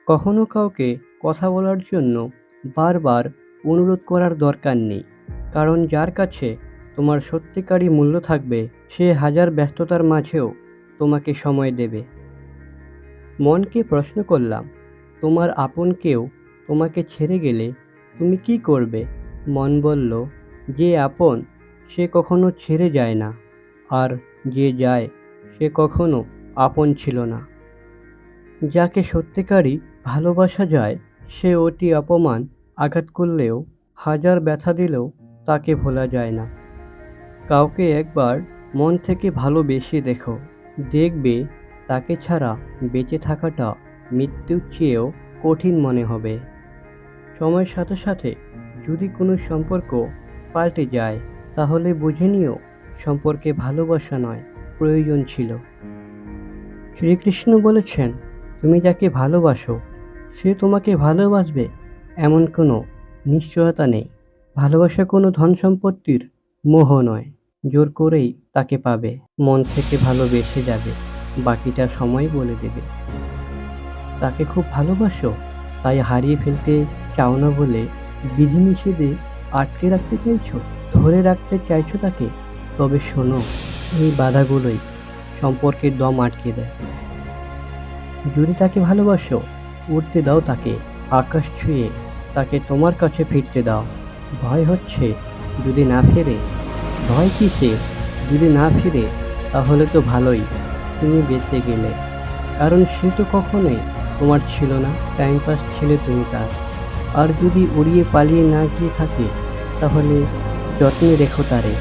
কখনো কাউকে কথা বলার জন্য বারবার অনুরোধ করার দরকার নেই, কারণ যার কাছে তোমার সত্যিকারই মূল্য থাকবে সে হাজার ব্যস্ততার মাঝেও তোমাকে সময় দেবে। মনকে প্রশ্ন করলাম, তোমার আপন কেউ তোমাকে ছেড়ে গেলে তুমি কি করবে? মন বলল, যে আপন সে কখনো ছেড়ে যায় না, আর যে যায় সে কখনো আপন ছিল না। যাকে সত্যিকারই ভালোবাসা যায় সে অতি অপমান আঘাত করলেও, হাজার ব্যথা দিলেও তাকে ভোলা যায় না। কাউকে একবার মন থেকে ভালোবেসে দেখো, দেখবে তাকে ছাড়া বেঁচে থাকাটা মৃত্যুর চেয়েও কঠিন মনে হবে। সময়ের সাথে সাথে যদি কোনো সম্পর্ক পাল্টে যায় তাহলে বুঝে নিও সম্পর্কে ভালোবাসা নয়, প্রয়োজন ছিল। শ্রীকৃষ্ণ বলেছেন, তুমি যাকে ভালোবাসো সে তোমাকে ভালোবাসবে এমন কোনো নিশ্চয়তা নেই। ভালোবাসা কোনো ধন সম্পত্তির মোহ নয়, জোর করেই তাকে পাবে। মন থেকে ভালোবেসে যাবে, বাকিটা সময় বলে দেবে। তাকে খুব ভালোবাসো, তাই হারিয়ে ফেলতে চাও না বলে বিধিনিষেধে আটকে রাখতে চাইছো, ধরে রাখতে চাইছো তাকে। তবে শোনো, এই বাধাগুলোই সম্পর্কের দম আটকে দেয়। যদি তাকে ভালোবাসো, উড়তে দাও তাকে, আকাশ ছুঁয়ে তাকে তোমার কাছে ফিরতে দাও। ভয় হচ্ছে যদি না ফেরে? ভয় কিসের? যদি না ফিরে তাহলে তো ভালোই, তুমি বেঁচে গেলে। কারণ সে তো কখনোই তোমার ছিল না, টাইম পাস ছিলে তুমি তার। আর যদি উড়িয়ে পালিয়ে না গিয়ে থাকে তাহলে যত্নে রেখো তারে।